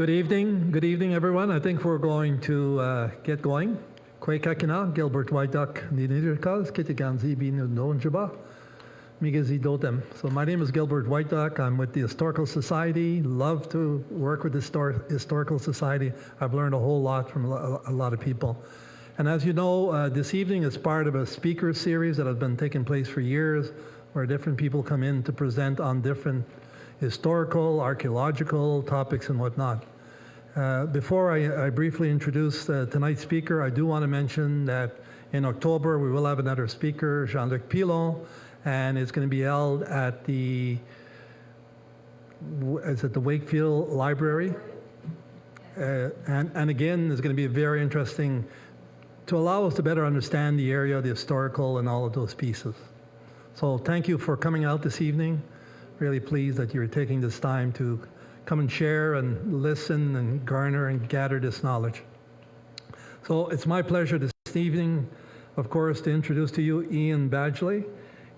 Good evening, everyone. I think we're going to get going. Kwekakina, Gilbert Whiteduck, Ninirikaz, Kitiganzi Binu Nonjaba, Migazi Dotem. So my name is Gilbert Whiteduck. I'm with the Historical Society. Love to work with the Historical Society. I've learned a whole lot from a lot of people. And as you know, this evening is part of a speaker series that has been taking place for years, where different people come in to present on different historical, archaeological topics and whatnot. Before I briefly introduce tonight's speaker, I do want to mention that in October we will have another speaker, Jean-Luc Pilon, and it's going to be held at the Wakefield Library. And again, it's going to be very interesting to allow us to better understand the area, the historical, and all of those pieces. So thank you for coming out this evening. Really pleased that you're taking this time to come and share and listen and garner and gather this knowledge. So it's my pleasure this evening, of course, to introduce to you Ian Badgley.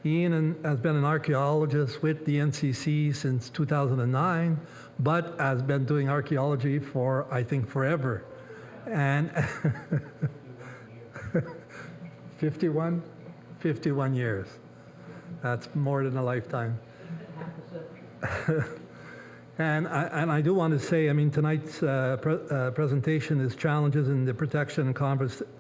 Ian has been an archaeologist with the NCC since 2009, but has been doing archaeology for, I think, forever. And 51 years. That's more than a lifetime. And I do want to say, I mean, tonight's presentation is challenges in the protection and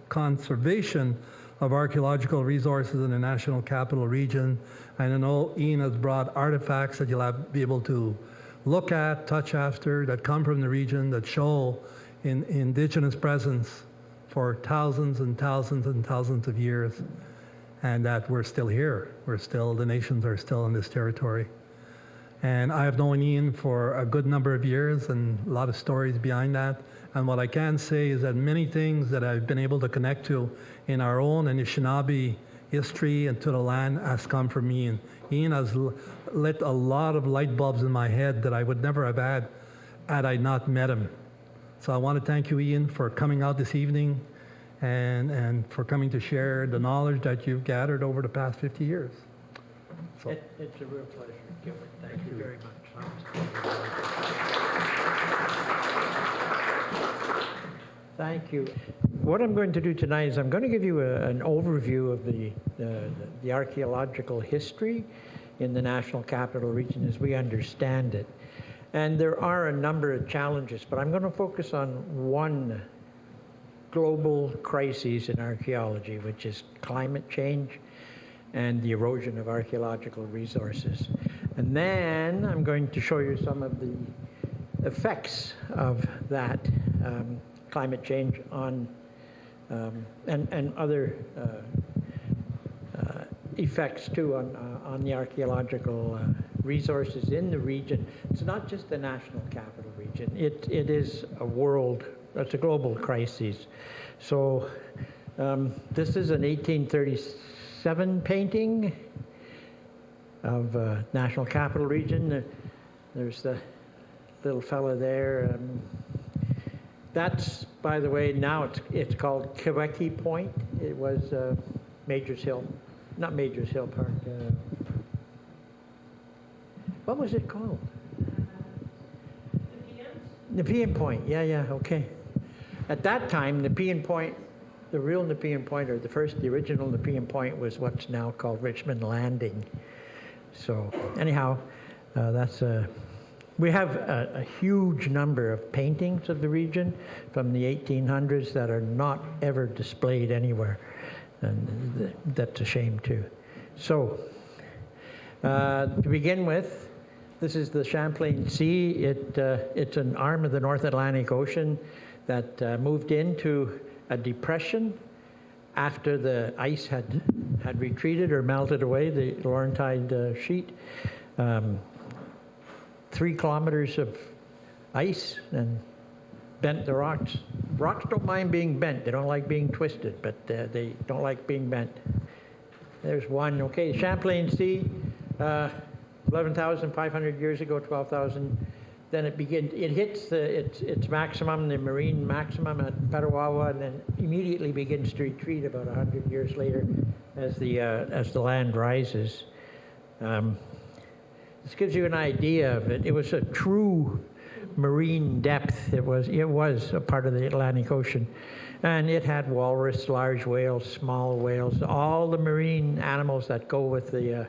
conservation of archaeological resources in the National Capital Region. And I know Ian has brought artifacts that you'll be able to look at, touch after, that come from the region, that show indigenous presence for thousands and thousands and thousands of years, and that we're still here. The nations are still in this territory. And I have known Ian for a good number of years and a lot of stories behind that. And what I can say is that many things that I've been able to connect to in our own Anishinabe history and to the land has come from Ian. Ian has lit a lot of light bulbs in my head that I would never have had I not met him. So I want to thank you, Ian, for coming out this evening and for coming to share the knowledge that you've gathered over the past 50 years. So. It's a real pleasure, Gilbert. Thank you very much. Thank you. What I'm going to do tonight is I'm going to give you an overview of the archaeological history in the National Capital Region as we understand it. And there are a number of challenges, but I'm going to focus on one global crisis in archaeology, which is climate change and the erosion of archaeological resources. And then I'm going to show you some of the effects of that climate change on and other effects too on the archaeological resources in the region. It's not just the National Capital Region. It is a world, it's a global crisis. So this is an 1837 painting of National Capital Region. There's the little fella there. That's, by the way, now it's called Quebec Point. It was Major's Hill, not Major's Hill Park. What was it called? Nepean Point. Yeah, okay. At that time, Nepean Point, the real Nepean Point, or the original Nepean Point, was what's now called Richmond Landing. So anyhow, we have a huge number of paintings of the region from the 1800s that are not ever displayed anywhere, and that's a shame too. So to begin with, this is the Champlain Sea. It's an arm of the North Atlantic Ocean that moved into a depression after the ice had retreated or melted away, the Laurentide sheet. 3 kilometers of ice and bent the rocks. Rocks don't mind being bent. They don't like being twisted, but they don't like being bent. There's one. Okay, Champlain Sea, 11,500 years ago, 12,000. Then it hits its maximum, the marine maximum at Petawawa, and then immediately begins to retreat about 100 years later as the land rises. This gives you an idea of it. It was a true marine depth. It was a part of the Atlantic Ocean. And it had walrus, large whales, small whales, all the marine animals that go with the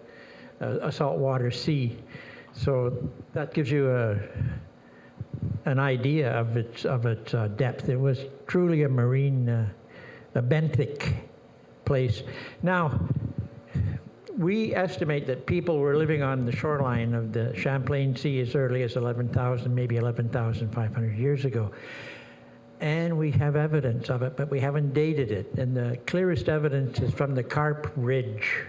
a saltwater sea. So that gives you an idea of its depth. It was truly a marine, a benthic place. Now, we estimate that people were living on the shoreline of the Champlain Sea as early as 11,000, maybe 11,500 years ago. And we have evidence of it, but we haven't dated it. And the clearest evidence is from the Carp Ridge.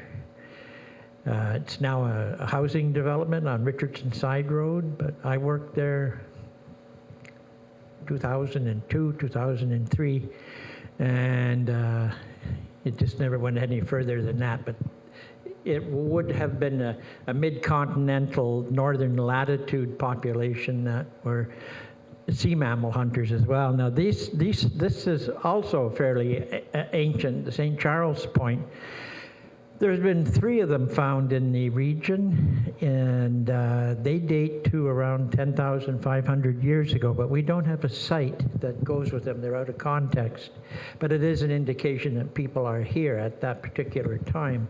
It's now a housing development on Richardson Side Road, but I worked there 2002, 2003, and it just never went any further than that. But it would have been a mid-continental northern latitude population that were sea mammal hunters as well. Now this is also fairly ancient, the St. Charles Point. There's been 3 of them found in the region, and they date to around 10,500 years ago, but we don't have a site that goes with them. They're out of context. But it is an indication that people are here at that particular time.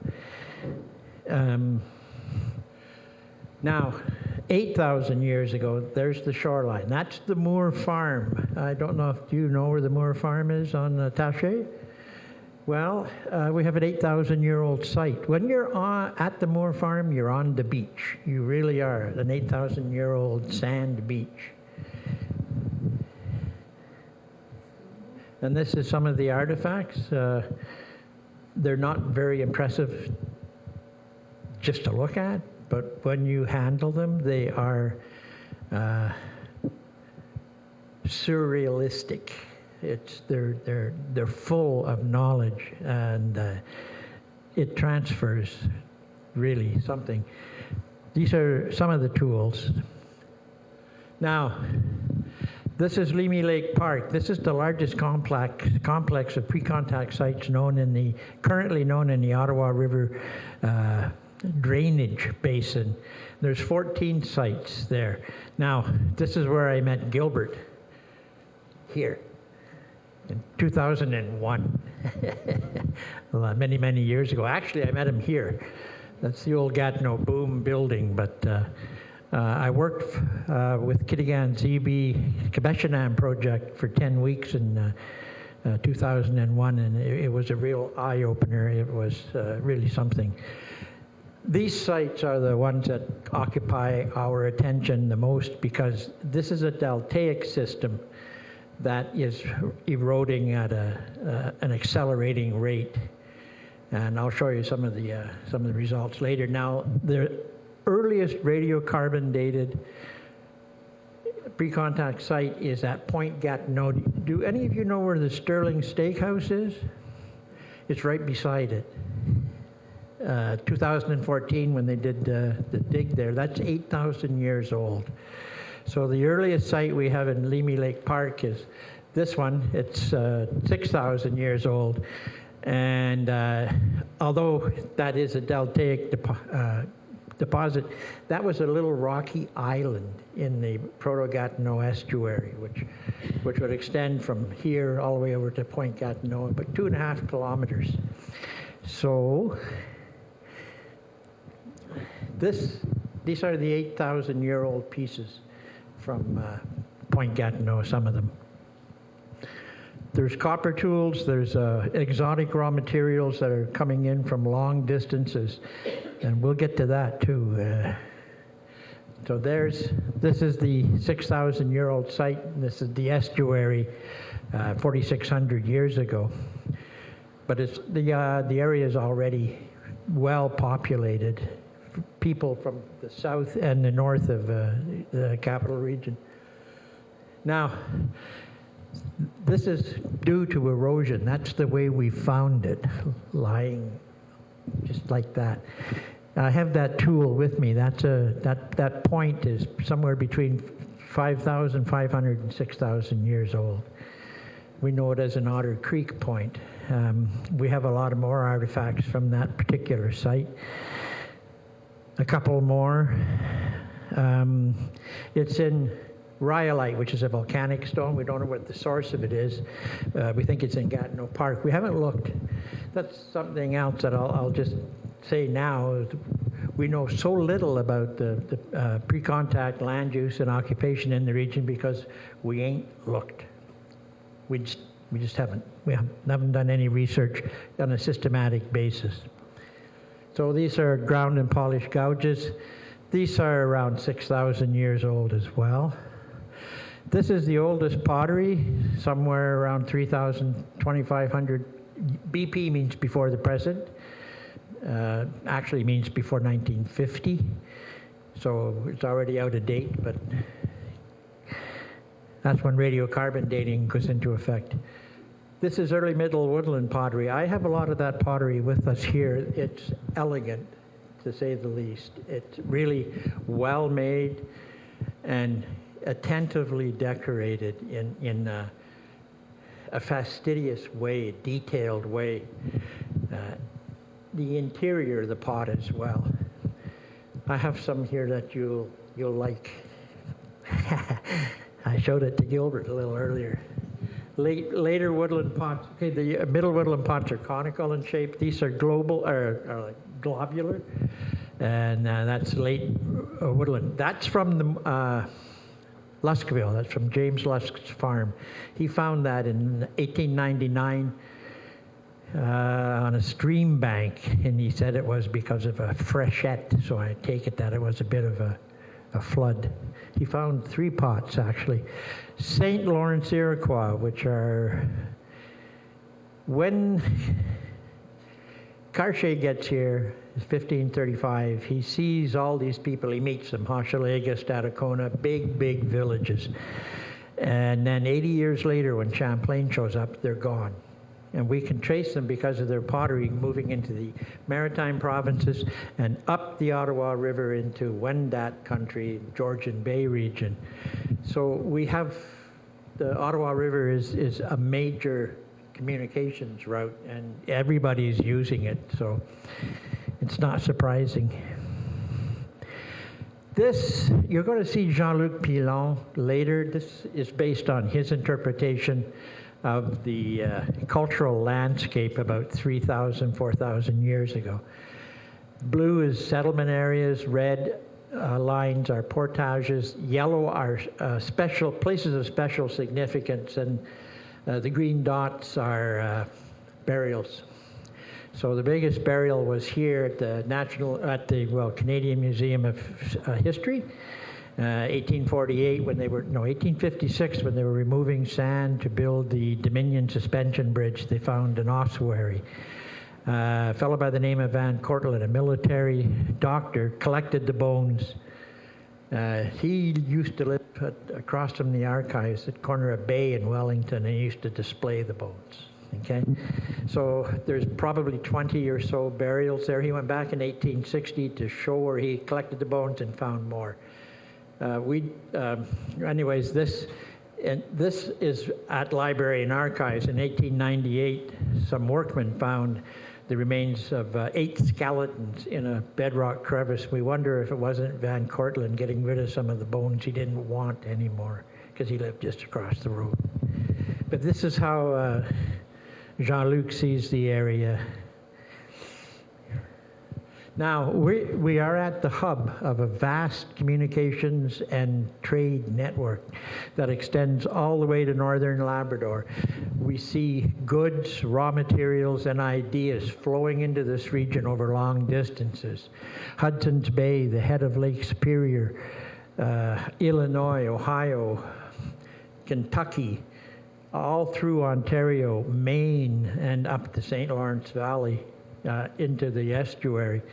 Now, 8,000 years ago, there's the shoreline. That's the Moore Farm. I don't know if you know where the Moore Farm is on Taché. Well, we have an 8,000-year-old site. When you're at the Moore Farm, you're on the beach. You really are, an 8,000-year-old sand beach. And this is some of the artifacts. They're not very impressive just to look at, but when you handle them, they are surrealistic. They're full of knowledge, and it transfers really something. These are some of the tools. Now, this is Limy Lake Park. This is the largest complex of pre-contact sites currently known in the Ottawa River drainage basin. There's 14 sites there. Now, this is where I met Gilbert, here, in 2001, many, many years ago. Actually, I met him here. That's the old Gatineau Boom building, but I worked with Kitigan ZB Kabeshanam project for 10 weeks in 2001, and it was a real eye-opener. It was really something. These sites are the ones that occupy our attention the most because this is a deltaic system that is eroding at an accelerating rate, and I'll show you some of the results later. Now, the earliest radiocarbon dated pre-contact site is at Point Gatineau. Do any of you know where the Sterling Steakhouse is? It's right beside it. 2014, when they did the dig there, that's 8,000 years old. So the earliest site we have in Limy Lake Park is this one. It's 6,000 years old. And although that is a deltaic deposit, that was a little rocky island in the Proto-Gatineau estuary, which would extend from here all the way over to Point Gatineau, about 2.5 kilometers. So these are the 8,000-year-old pieces from Point Gatineau, some of them. There's copper tools, there's exotic raw materials that are coming in from long distances, and we'll get to that too. So this is the 6,000-year-old site, and this is the estuary 4,600 years ago. But the area is already well populated. People from the south and the north of the capital region. Now, this is due to erosion. That's the way we found it, lying just like that. I have that tool with me. That point is somewhere between 5,500 and 6,000 years old. We know it as an Otter Creek point. We have a lot of more artifacts from that particular site. A couple more. It's in rhyolite, which is a volcanic stone. We don't know what the source of it is. We think it's in Gatineau Park. We haven't looked. That's something else that I'll just say now. We know so little about the pre-contact land use and occupation in the region because we ain't looked. We just haven't. We haven't done any research on a systematic basis. So these are ground and polished gouges. These are around 6,000 years old as well. This is the oldest pottery, somewhere around 3,000, 2,500. BP means before the present. Actually means before 1950. So it's already out of date, but that's when radiocarbon dating goes into effect. This is early middle woodland pottery. I have a lot of that pottery with us here. It's elegant, to say the least. It's really well made and attentively decorated in a fastidious way, detailed way. The interior of the pot as well. I have some here that you'll like. I showed it to Gilbert a little earlier. Later woodland pots. Okay, the middle woodland pots are conical in shape. These are like globular, and that's late woodland. That's from the Luskville. That's from James Lusk's farm. He found that in 1899 on a stream bank, and he said it was because of a freshet. So I take it that it was a bit of a flood. He found 3 pots actually. St. Lawrence Iroquois, which are, when Cartier gets here, it's 1535, he sees all these people, he meets them, Hochelaga, Stadacona, big villages. And then 80 years later, when Champlain shows up, they're gone. And we can trace them because of their pottery moving into the maritime provinces and up the Ottawa River into Wendat country, Georgian Bay region. So we have, the Ottawa River is a major communications route and everybody's using it, so it's not surprising. This, you're going to see Jean-Luc Pilon later. This is based on his interpretation of the cultural landscape about 3,000, 4,000 years ago. Blue is settlement areas, red lines are portages, yellow are special places of special significance, and the green dots are burials. So the biggest burial was here at the Canadian Museum of History. 1848 when they were, no, 1856 when they were removing sand to build the Dominion Suspension Bridge, they found an ossuary. A fellow by the name of Van Cortlandt, a military doctor, collected the bones. He used to live across from the archives at corner of Bay in Wellington, and he used to display the bones. Okay, so there's probably 20 or so burials there. He went back in 1860 to show where he collected the bones and found more. Anyways, this is at Library and Archives. In 1898, some workmen found the remains of 8 skeletons in a bedrock crevice. We wonder if it wasn't Van Cortlandt getting rid of some of the bones he didn't want anymore, because he lived just across the road. But this is how Jean-Luc sees the area. Now, we are at the hub of a vast communications and trade network that extends all the way to northern Labrador. We see goods, raw materials, and ideas flowing into this region over long distances. Hudson's Bay, the head of Lake Superior, Illinois, Ohio, Kentucky, all through Ontario, Maine, and up the St. Lawrence Valley. Into the estuary.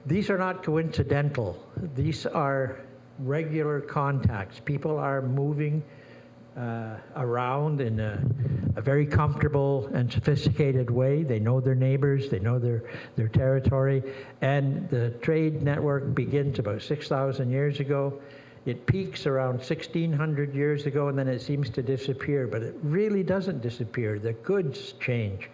These are not coincidental. These are regular contacts. People are moving around in a very comfortable and sophisticated way. They know their neighbors, they know their territory, and the trade network begins about 6,000 years ago. It peaks around 1,600 years ago, and then it seems to disappear, but it really doesn't disappear. The goods change.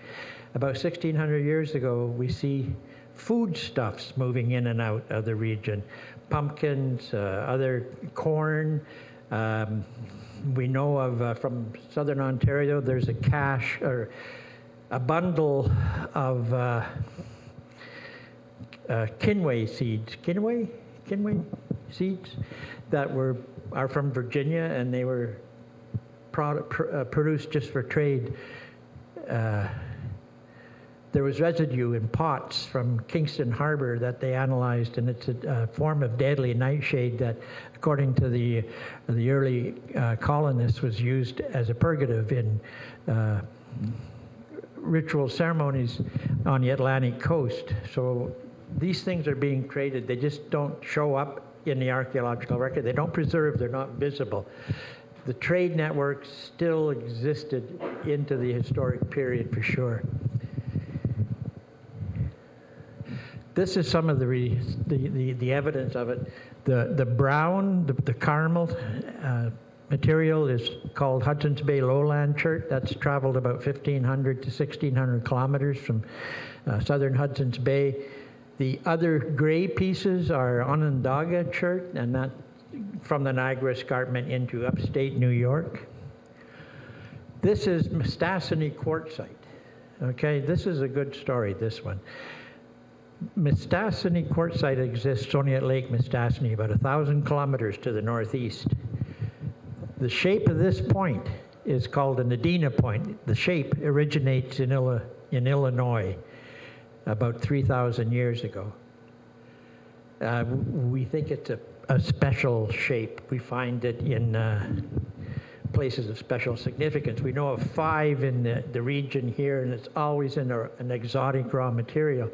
About 1,600 years ago, we see foodstuffs moving in and out of the region. Pumpkins, other corn, We know of, from southern Ontario, there's a cache or a bundle of kinway seeds. Kinway seeds that are from Virginia, and they were produced just for trade. There was residue in pots from Kingston Harbor that they analyzed, and it's a form of deadly nightshade that, according to the early colonists, was used as a purgative in ritual ceremonies on the Atlantic coast. So these things are being traded. They just don't show up in the archaeological record. They don't preserve, they're not visible. The trade network still existed into the historic period for sure. This is some of the evidence of it. The brown, the caramel material is called Hudson's Bay Lowland Chert. That's traveled about 1,500 to 1,600 kilometers from southern Hudson's Bay. The other gray pieces are Onondaga Chert, and that from the Niagara Escarpment into upstate New York. This is Mistassini quartzite. Okay, this is a good story, this one. Mistassini quartzite exists only at Lake Mistassini, about 1,000 kilometers to the northeast. The shape of this point is called an Adena point. The shape originates in Illinois about 3,000 years ago. We think it's a special shape. We find it in places of special significance. We know of 5 in the region here, and it's always in an exotic raw material.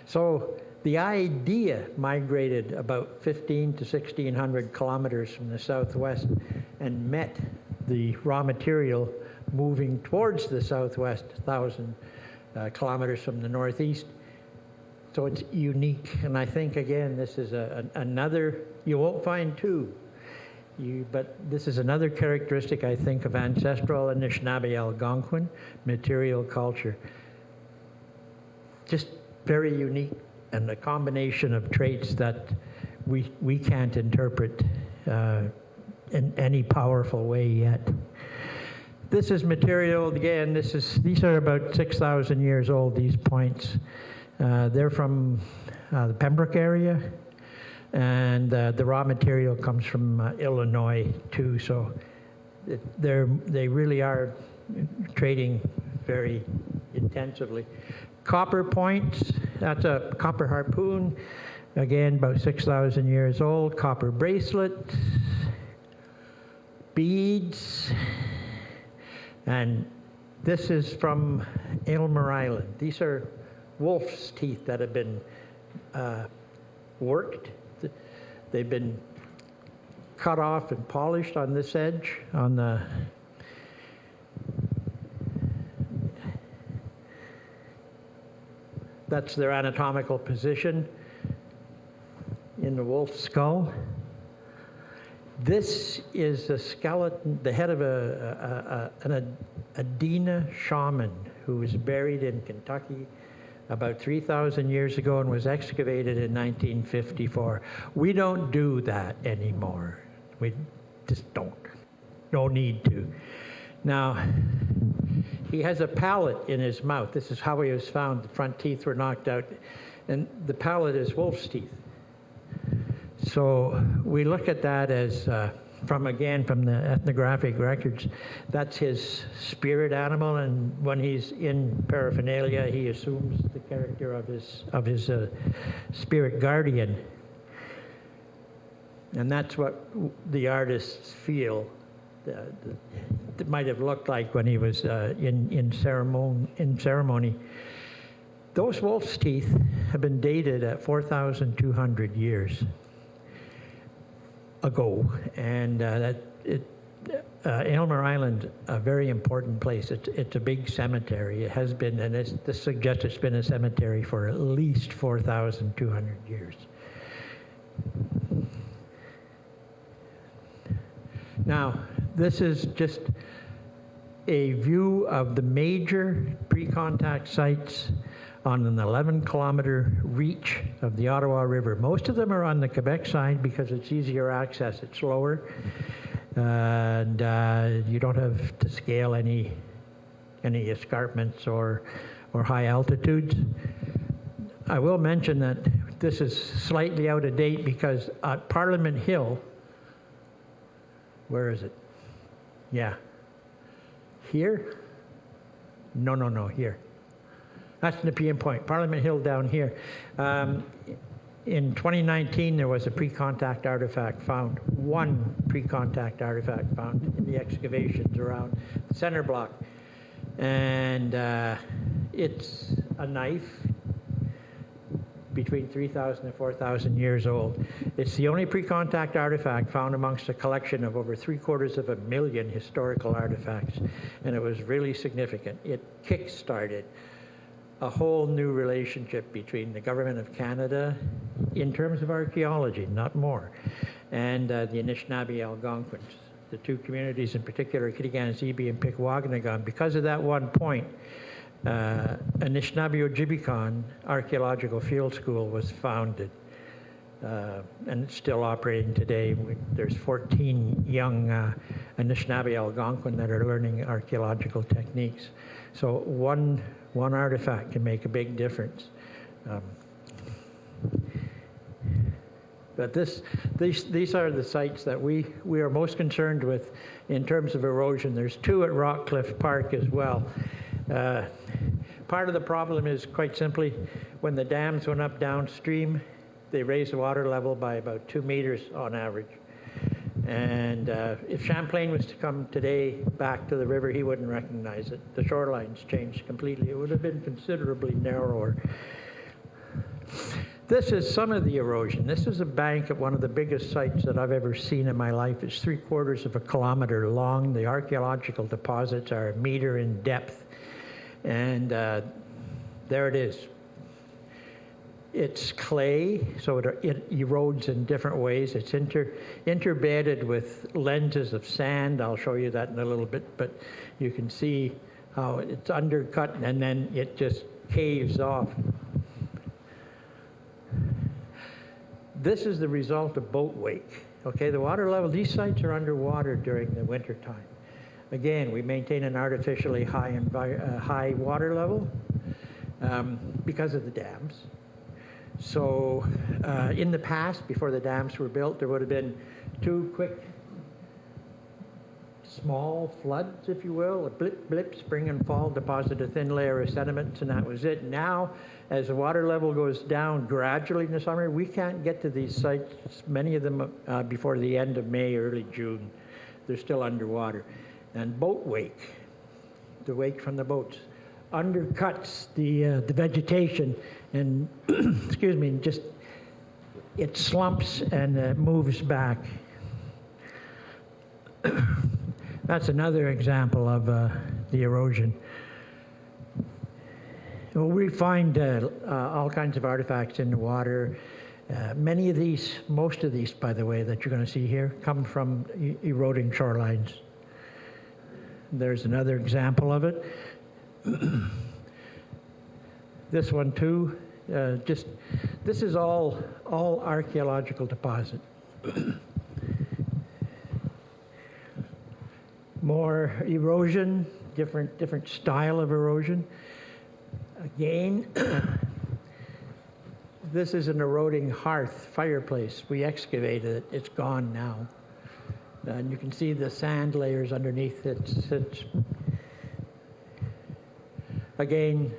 So the idea migrated about 1,500 to 1,600 kilometers from the southwest and met the raw material moving towards the southwest, 1,000 kilometers from the northeast. So it's unique, and I think, again, this is another, you won't find 2. But this is another characteristic, I think, of ancestral Anishinabe Algonquin material culture. Just very unique, and a combination of traits that we can't interpret in any powerful way yet. This is material, again, these are about 6,000 years old, these points. They're from the Pembroke area. And the raw material comes from Illinois too, so they really are trading very intensively. Copper points, that's a copper harpoon, again about 6,000 years old. Copper bracelet, beads, and this is from Aylmer Island. These are wolf's teeth that have been worked. They've been cut off and polished on this edge, on the that's their anatomical position in the wolf's skull. This is a skeleton, the head of an Adena shaman who was buried in Kentucky about 3,000 years ago and was excavated in 1954. We don't do that anymore. We just don't. No need to. Now, he has a palate in his mouth. This is how he was found. The front teeth were knocked out. And the palate is wolf's teeth. So we look at that as, from the ethnographic records, that's his spirit animal, and when he's in paraphernalia, he assumes the character of his spirit guardian. And that's what the artists feel it might have looked like when he was in ceremony. Those wolf's teeth have been dated at 4,200 years ago, and Aylmer Island, a very important place. It's a big cemetery. It has been, and this suggests it's been a cemetery for at least 4,200 years. Now, this is just a view of the major pre-contact sites on an 11-kilometer reach of the Ottawa River. Most of them are on the Quebec side because it's easier access, it's lower. and you don't have to scale any escarpments or high altitudes. I will mention that this is slightly out of date because at Parliament Hill, where is it? Yeah. Here? No, here. That's Nepean Point, Parliament Hill down here. In 2019, there was a pre-contact artifact found, one pre-contact artifact found in the excavations around the center block. And it's a knife between 3,000 and 4,000 years old. It's the only pre-contact artifact found amongst a collection of over 750,000 historical artifacts, and it was really significant. It kick-started a whole new relationship between the Government of Canada, in terms of archaeology, not more, and the Anishinabe Algonquins, the two communities in particular, Kitigan-Zibi and Pikwakanagan. Because of that one point, Anishinabe Ojibikon Archaeological Field School was founded, and it's still operating today. There's 14 young Anishinabe Algonquin that are learning archaeological techniques. So one artifact can make a big difference. But these are the sites that we are most concerned with in terms of erosion. There's two at Rockcliffe Park as well. Part of the problem is, quite simply, when the dams went up downstream, they raised the water level by about 2 meters on average. And if Champlain was to come today back to the river, he wouldn't recognize it. The shorelines changed completely. It would have been considerably narrower. This is some of the erosion. This is a bank at one of the biggest sites that I've ever seen in my life. It's 3/4 of a kilometer long. The archaeological deposits are 1 meter in depth. And there it is. It's clay, so it erodes in different ways. It's interbedded with lenses of sand. I'll show you that in a little bit, but you can see how it's undercut and then it just caves off. This is the result of boat wake. Okay, the water level, these sites are underwater during the winter time. Again, we maintain an artificially high water level because of the dams. So in the past, before the dams were built, there would have been 2 quick, small floods, if you will, a blip, spring and fall, deposit a thin layer of sediments, and that was it. Now, as the water level goes down gradually in the summer, we can't get to these sites, many of them before the end of May, early June. They're still underwater. And boat wake, the wake from the boats, undercuts the vegetation and, excuse me, just, it slumps and moves back. That's another example of the erosion. Well, we find all kinds of artifacts in the water. Many of these, most of these, by the way, that you're going to see here, come from eroding shorelines. There's another example of it. This one too. This is all archaeological deposit. More erosion, different style of erosion. Again, this is an eroding hearth, fireplace. We excavated it. It's gone now. And you can see the sand layers underneath it. Again,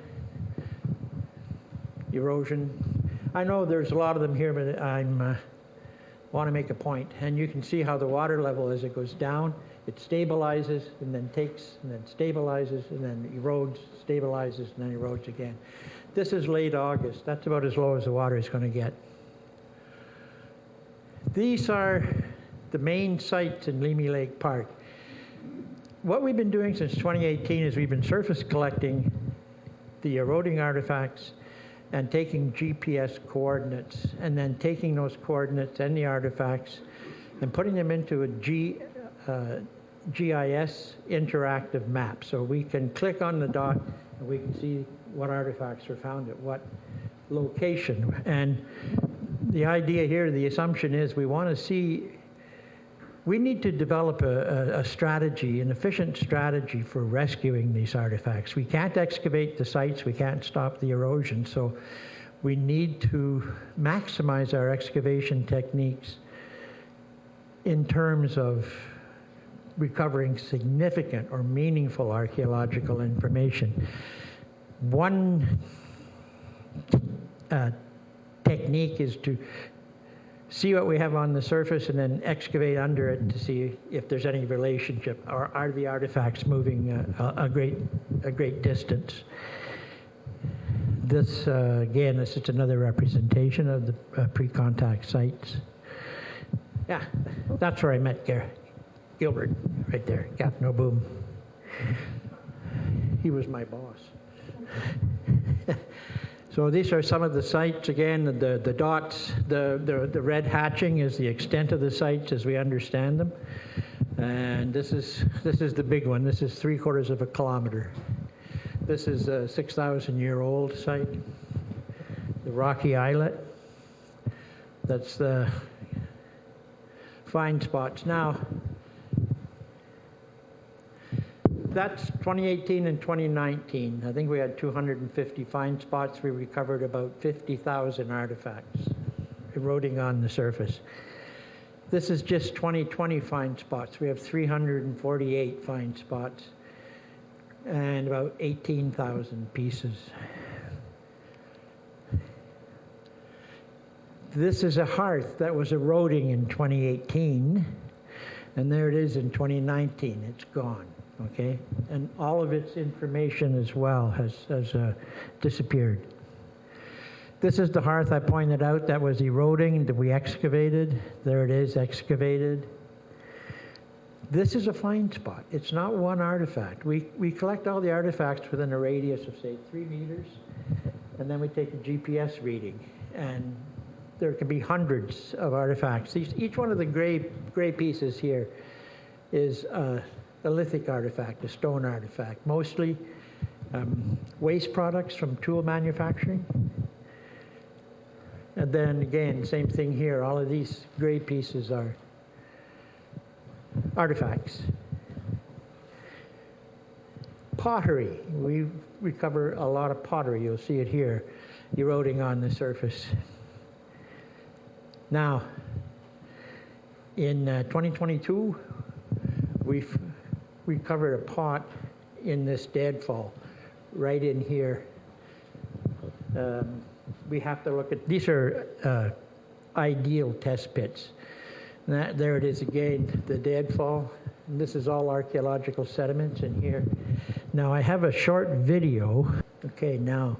erosion. I know there's a lot of them here, but I want to make a point. And you can see how the water level, as it goes down, it stabilizes and then takes and then stabilizes and then erodes, stabilizes and then erodes again. This is late August. That's about as low as the water is going to get. These are the main sites in Limy Lake Park. What we've been doing since 2018 is we've been surface collecting the eroding artifacts and taking GPS coordinates, and then taking those coordinates and the artifacts and putting them into a GIS interactive map. So we can click on the dot and we can see what artifacts are found at what location. And the idea here, the assumption is we want to see We need to develop a strategy, an efficient strategy for rescuing these artifacts. We can't excavate the sites, we can't stop the erosion, so we need to maximize our excavation techniques in terms of recovering significant or meaningful archaeological information. One technique is to see what we have on the surface and then excavate under it to see if there's any relationship, or are the artifacts moving a great distance. This, again, this is another representation of the pre-contact sites. Yeah, that's where I met Gilbert, right there, Captain O'Boom. He was my boss. So these are some of the sites. Again, the dots, the red hatching is the extent of the sites as we understand them. And this is the big one. This is 3/4 of a kilometer. This is a 6,000-year-old site. The Rocky Islet. That's the find spots. Now, that's 2018 and 2019. I think we had 250 find spots. We recovered about 50,000 artifacts eroding on the surface. This is just 2020 find spots. We have 348 find spots and about 18,000 pieces. This is a hearth that was eroding in 2018, and there it is in 2019. It's gone. Okay, and all of its information as well has disappeared. This is the hearth I pointed out that was eroding, that we excavated. There it is, excavated. This is a find spot. It's not one artifact. We collect all the artifacts within a radius of, say, 3 meters, and then we take a GPS reading, and there can be hundreds of artifacts. Each one of the gray pieces here is a lithic artifact, a stone artifact, mostly waste products from tool manufacturing. And then again, same thing here. All of these gray pieces are artifacts. Pottery. We recover a lot of pottery. You'll see it here, eroding on the surface. Now, in 2022, we've recovered a pot in this deadfall, right in here. We have to look at, these are ideal test pits. There it is again, the deadfall. And this is all archaeological sediments in here. Now I have a short video. Okay, now.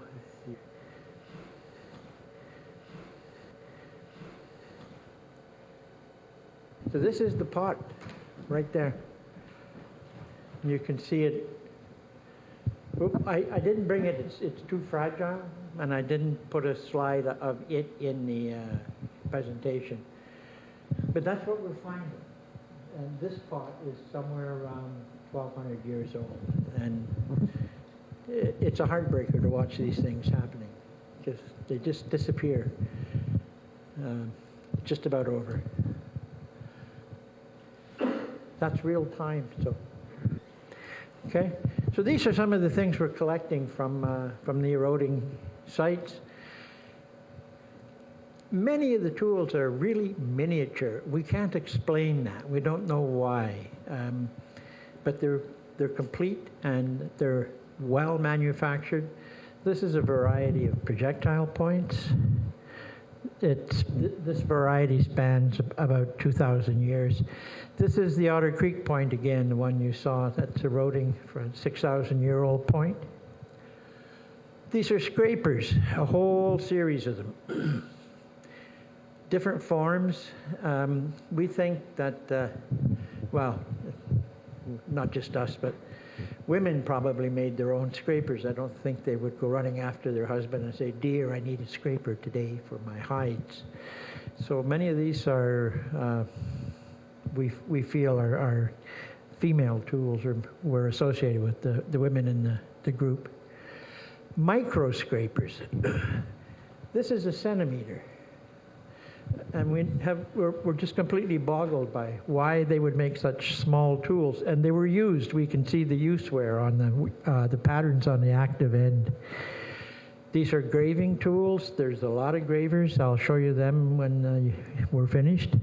So this is the pot right there. You can see it. I didn't bring it, it's too fragile, and I didn't put a slide of it in the presentation. But that's what we're finding. And this pot is somewhere around 1,200 years old. And it's a heartbreaker to watch these things happening. They just disappear. Just about over. That's real time, so. Okay, so these are some of the things we're collecting from the eroding sites. Many of the tools are really miniature. We can't explain that. We don't know why, but they're complete and they're well manufactured. This is a variety of projectile points. This variety spans about 2,000 years. This is the Otter Creek point again, the one you saw that's eroding for a 6,000-year-old point. These are scrapers, a whole series of them. Different forms. We think that, well, not just us, but women probably made their own scrapers. I don't think they would go running after their husband and say, "Dear, I need a scraper today for my hides." So many of these are, we feel are female tools, or were associated with the women in the group. Micro scrapers. This is a centimeter. And we're just completely boggled by why they would make such small tools. And they were used. We can see the use wear on the patterns on the active end. These are graving tools. There's a lot of gravers. I'll show you them when we're finished.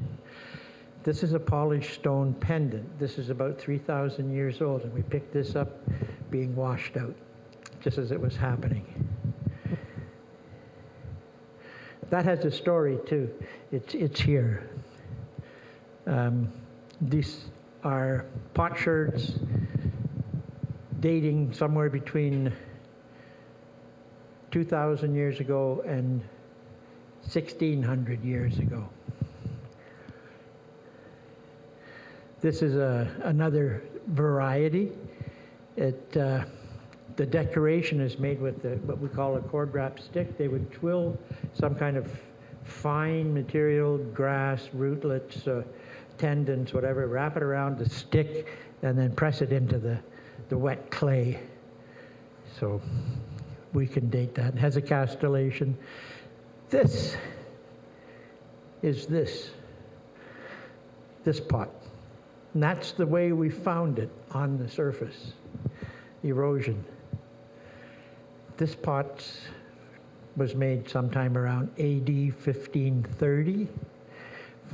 This is a polished stone pendant. This is about 3,000 years old, and we picked this up being washed out, just as it was happening. That has a story too. It's here. These are potsherds dating somewhere between 2,000 years ago and 1,600 years ago. This is another variety. The decoration is made with what we call a cord wrap stick. They would twill some kind of fine material, grass, rootlets, tendons, whatever, wrap it around the stick, and then press it into the wet clay. So we can date that. It has a castellation. This is this pot. And that's the way we found it on the surface, erosion. This pot was made sometime around AD 1530,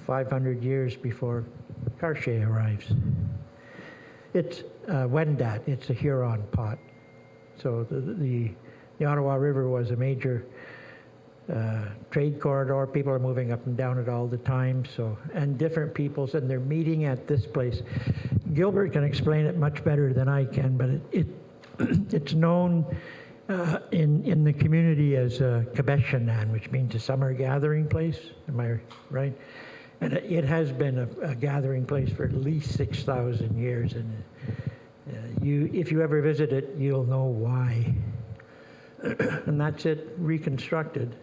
500 years before Cartier arrives. It's Wendat, it's a Huron pot. So the Ottawa River was a major trade corridor. People are moving up and down it all the time. So, and different peoples, and they're meeting at this place. Gilbert can explain it much better than I can, but it's known in the community as Quebec-J9B, which means a summer gathering place. Am I right? And it has been a gathering place for at least 6,000 years. And if you ever visit it, you'll know why. And that's it reconstructed.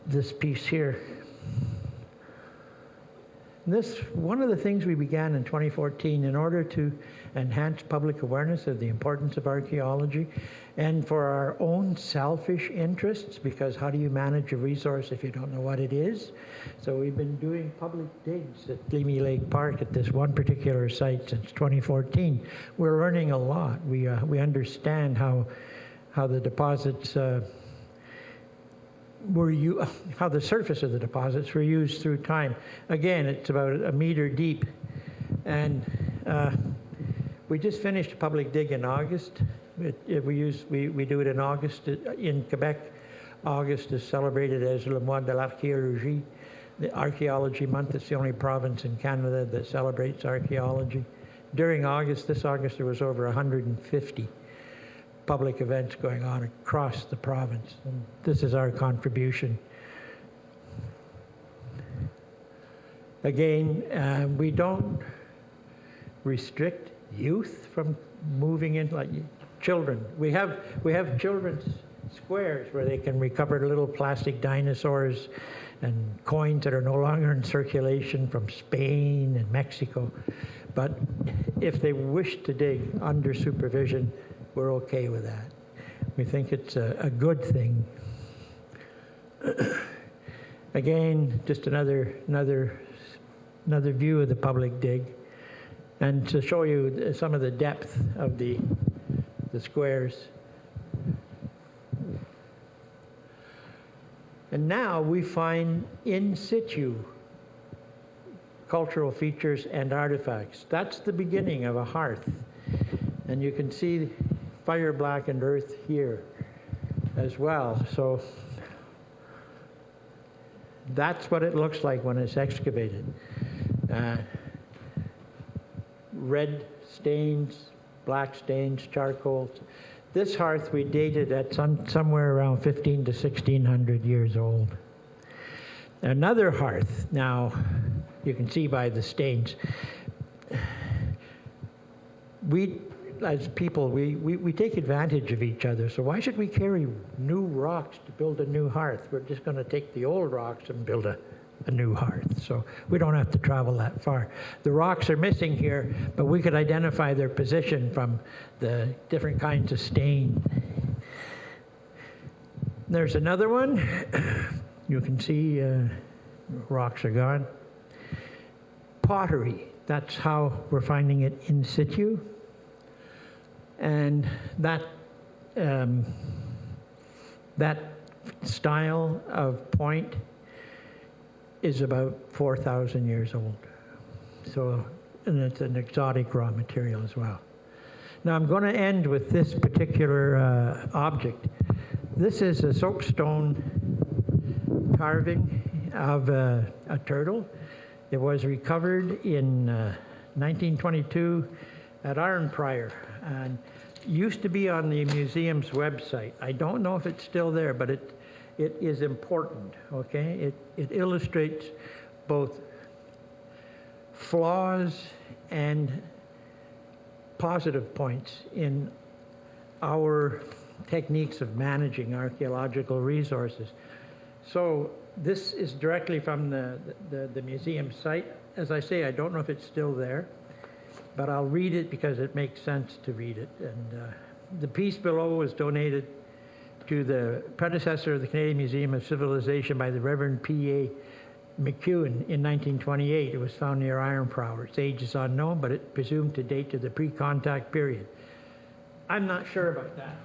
This piece here. One of the things we began in 2014 in order to enhance public awareness of the importance of archaeology and for our own selfish interests, because how do you manage a resource if you don't know what it is? So we've been doing public digs at Gleamy Lake Park at this one particular site since 2014. We're learning a lot. We understand how the deposits how the surface of the deposits were used through time. Again, it's about a meter deep. And we just finished a public dig in August. We do it in August. In Quebec, August is celebrated as le mois de l'archéologie, the archaeology month. It's the only province in Canada that celebrates archaeology. During this August, there was over 150 public events going on across the province. And this is our contribution. Again, we don't restrict youth from moving in, like children. We have children's squares where they can recover little plastic dinosaurs and coins that are no longer in circulation from Spain and Mexico. But if they wish to dig under supervision, we're okay with that. We think it's a good thing. Again, just another view of the public dig, and to show you some of the depth of the squares. And now we find in situ cultural features and artifacts. That's the beginning of a hearth. And you can see fire blackened earth here as well. So that's what it looks like when it's excavated. Red stains, black stains, charcoals. This hearth we dated at somewhere around 15 to 1,600 years old. Another hearth, now you can see by the stains. We, as people, we take advantage of each other. So why should we carry new rocks to build a new hearth? We're just going to take the old rocks and build a new hearth. So we don't have to travel that far. The rocks are missing here, but we could identify their position from the different kinds of stain. There's another one. You can see rocks are gone. Pottery, that's how we're finding it in situ. And that style of point is about 4,000 years old. So, and it's an exotic raw material as well. Now I'm going to end with this particular object. This is a soapstone carving of a turtle. It was recovered in 1922 at Iron Prior and used to be on the museum's website. I don't know if it's still there, but it is important, okay? It illustrates both flaws and positive points in our techniques of managing archaeological resources. So this is directly from the museum site. As I say, I don't know if it's still there, but I'll read it because it makes sense to read it. And the piece below was donated to the predecessor of the Canadian Museum of Civilization by the Reverend P.A. McEwen in 1928. It was found near Ironprower. Its age is unknown, but it presumed to date to the pre-contact period. I'm not sure about that.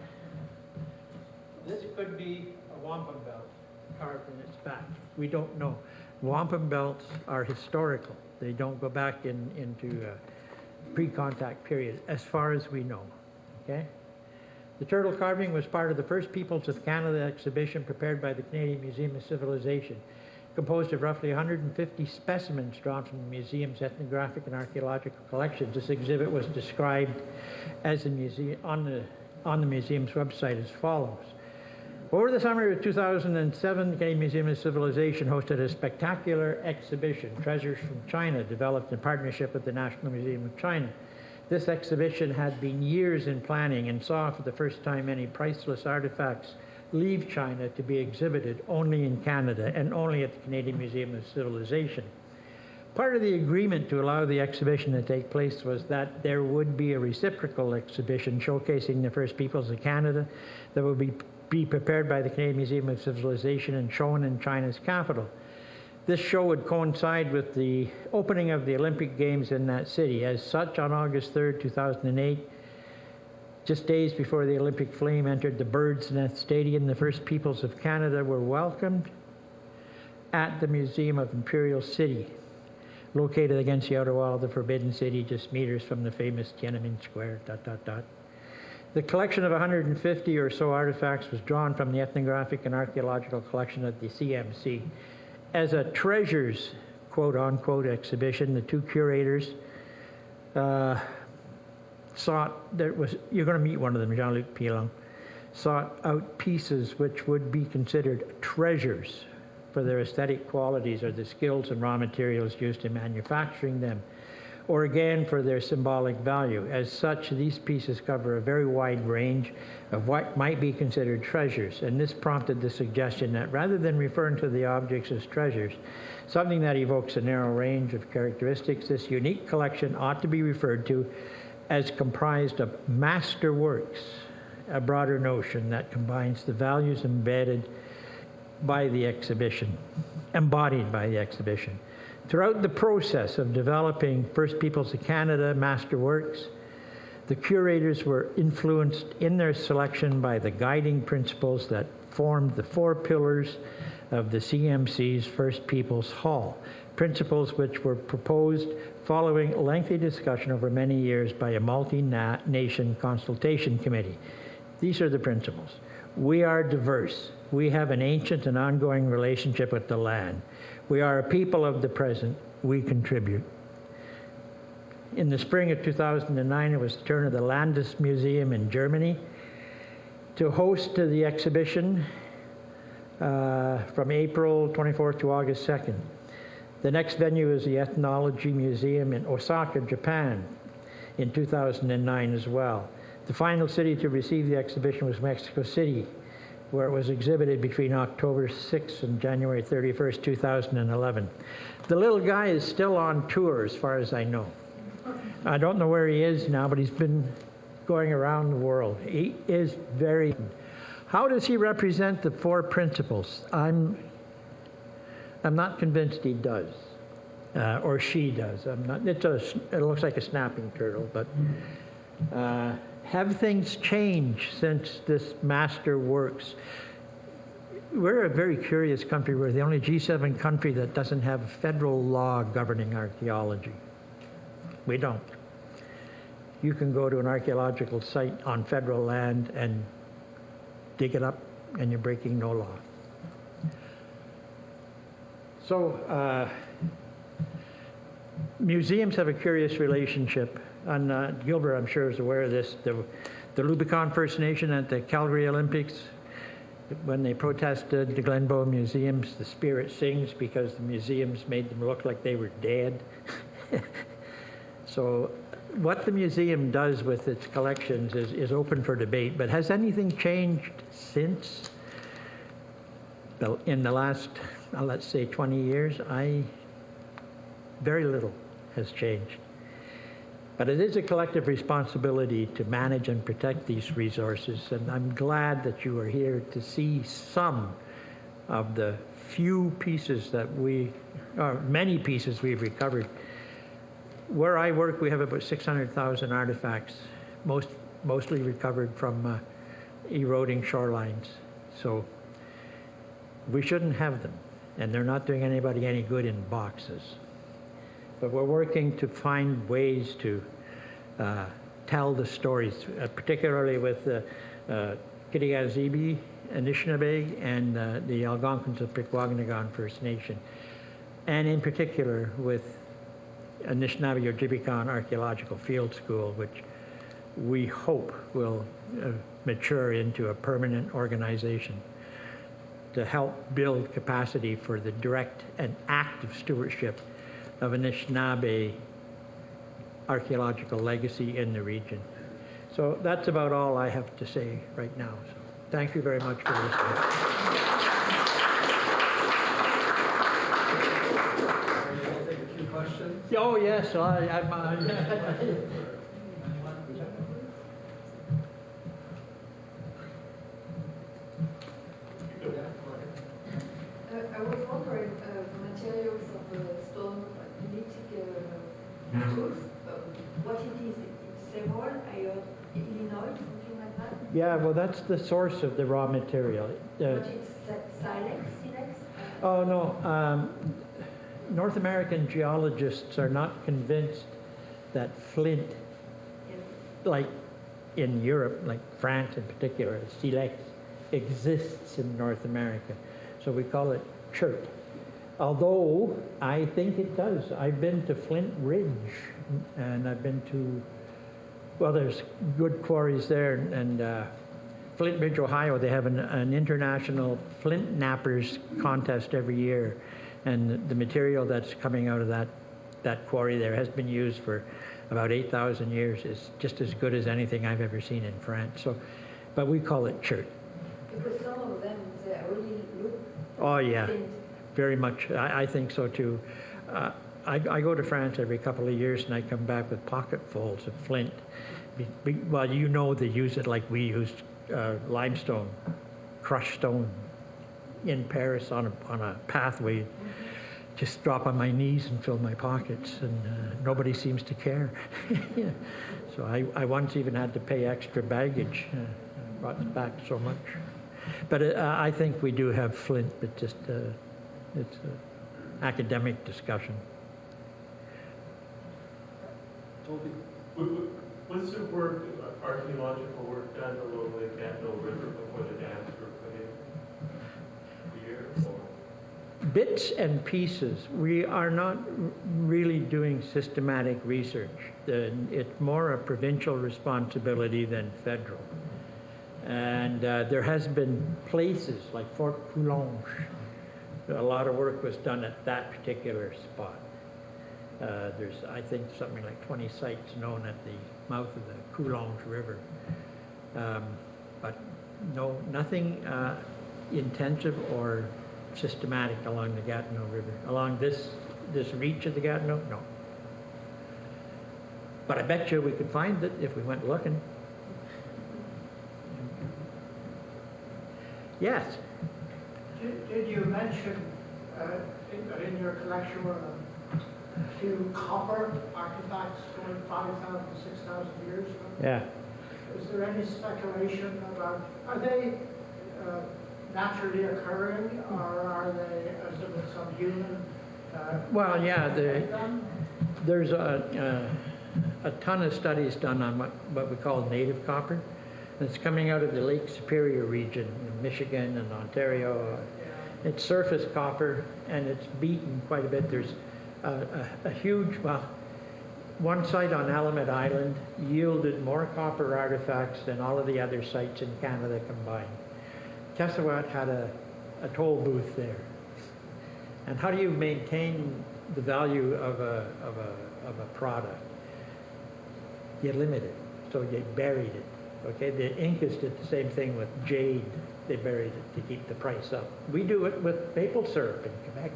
This could be a wampum belt carved in its back. We don't know. Wampum belts are historical. They don't go back into pre-contact period, as far as we know. Okay? The turtle carving was part of the first Peoples of Canada exhibition prepared by the Canadian Museum of Civilization, composed of roughly 150 specimens drawn from the museum's ethnographic and archaeological collections. This exhibit was described as on the museum's website as follows. Over the summer of 2007, the Canadian Museum of Civilization hosted a spectacular exhibition, Treasures from China, developed in partnership with the National Museum of China. This exhibition had been years in planning and saw for the first time many priceless artifacts leave China to be exhibited only in Canada and only at the Canadian Museum of Civilization. Part of the agreement to allow the exhibition to take place was that there would be a reciprocal exhibition showcasing the first peoples of Canada that would be prepared by the Canadian Museum of Civilization and shown in China's capital. This show would coincide with the opening of the Olympic Games in that city. As such, on August 3rd, 2008, just days before the Olympic flame entered the Bird's Nest Stadium, the first peoples of Canada were welcomed at the Museum of Imperial City, located against the outer wall of the Forbidden City, just meters from the famous Tiananmen Square, ... The collection of 150 or so artifacts was drawn from the ethnographic and archaeological collection at the CMC. As a treasures, quote-unquote, exhibition, the two curators you're going to meet one of them, Jean-Luc Pilon, sought out pieces which would be considered treasures for their aesthetic qualities or the skills and raw materials used in manufacturing them, or again for their symbolic value. As such, these pieces cover a very wide range of what might be considered treasures, and this prompted the suggestion that rather than referring to the objects as treasures, something that evokes a narrow range of characteristics, this unique collection ought to be referred to as comprised of masterworks, a broader notion that combines the values embodied by the exhibition. Throughout the process of developing First Peoples of Canada masterworks, the curators were influenced in their selection by the guiding principles that formed the four pillars of the CMC's First Peoples Hall, principles which were proposed following lengthy discussion over many years by a multi-nation consultation committee. These are the principles. We are diverse. We have an ancient and ongoing relationship with the land. We are a people of the present. We contribute. In the spring of 2009, it was the turn of the Landesmuseum in Germany to host the exhibition from April 24th to August 2nd. The next venue is the Ethnology Museum in Osaka, Japan, in 2009 as well. The final city to receive the exhibition was Mexico City, where it was exhibited between October 6th and January 31st, 2011. The little guy is still on tour, as far as I know. I don't know where he is now, but he's been going around the world. He is very... How does he represent the four principles? I'm I'm not convinced he does, or she does. I'm not. It looks like a snapping turtle, but have things changed since this master works? We're a very curious country. We're the only G7 country that doesn't have a federal law governing archaeology. We don't. You can go to an archaeological site on federal land and dig it up, and you're breaking no law. So museums have a curious relationship, and Gilbert, I'm sure, is aware of this. The Lubicon First Nation at the Calgary Olympics, when they protested the Glenbow museums, the spirit sings because the museums made them look like they were dead. So what the museum does with its collections is open for debate, but has anything changed since? In the last, let's say, 20 years, very little has changed. But it is a collective responsibility to manage and protect these resources, and I'm glad that you are here to see some of the few pieces that many pieces we've recovered. Where I work, we have about 600,000 artifacts, mostly recovered from eroding shorelines. So we shouldn't have them, and they're not doing anybody any good in boxes. But we're working to find ways to tell the stories, particularly with Quebec Anishinabe, and the Algonquins of Pikwakanagan First Nation, and in particular with Anishinabe Ojibikon Archaeological Field School, which we hope will mature into a permanent organization to help build capacity for the direct and active stewardship of Anishinaabe archaeological legacy in the region. So that's about all I have to say right now. So thank you very much for listening. I'll take a few questions. Oh yes, I was wondering, materials of the stone Neolithic tools, what it is. It's several, Illinois, something like that? Yeah, well, that's the source of the raw material. But it's silex? Oh, no. North American geologists are not convinced that flint, like in Europe, like France in particular, silex, exists in North America. So we call it chert. Although I think it does. I've been to Flint Ridge, and I've been to, well, there's good quarries there, and Flint Ridge, Ohio, they have an international flint knappers contest every year, and the material that's coming out of that quarry there has been used for about 8,000 years. It's just as good as anything I've ever seen in France. So, but we call it chert. Because some of them, they really look. Oh yeah. Flint. Very much. I think so too. I go to France every couple of years, and I come back with pocketfuls of flint. Well, you know they use it like we used limestone, crushed stone in Paris on a pathway. Just drop on my knees and fill my pockets, and nobody seems to care. Yeah. So I once even had to pay extra baggage. Brought back so much. But I think we do have flint, but just it's an academic discussion. Toby? Was there archaeological work done along the Gatineau River before the dams were put in? Here, or? Bits and pieces. We are not really doing systematic research. It's more a provincial responsibility than federal. And there has been places like Fort Coulonge. A lot of work was done at that particular spot. There's, I think, something like 20 sites known at the mouth of the Coulonge River. But no, nothing intensive or systematic along the Gatineau River. Along this reach of the Gatineau, no. But I bet you we could find it if we went looking. Yes? Did you mention in your collection were a few copper artifacts going 5,000 to 6,000 years ago. Yeah. Is there any speculation about, are they naturally occurring, or are they as if some human? Well, yeah, made them? there's a ton of studies done on what we call native copper. And it's coming out of the Lake Superior region in Michigan and Ontario. It's surface copper, and it's beaten quite a bit. There's a huge, well, one site on Alamet Island yielded more copper artifacts than all of the other sites in Canada combined. Tessawat had a toll booth there. And how do you maintain the value of a product? You limit it, so you buried it. Okay, the Incas did the same thing with jade. They buried it to keep the price up. We do it with maple syrup in Quebec.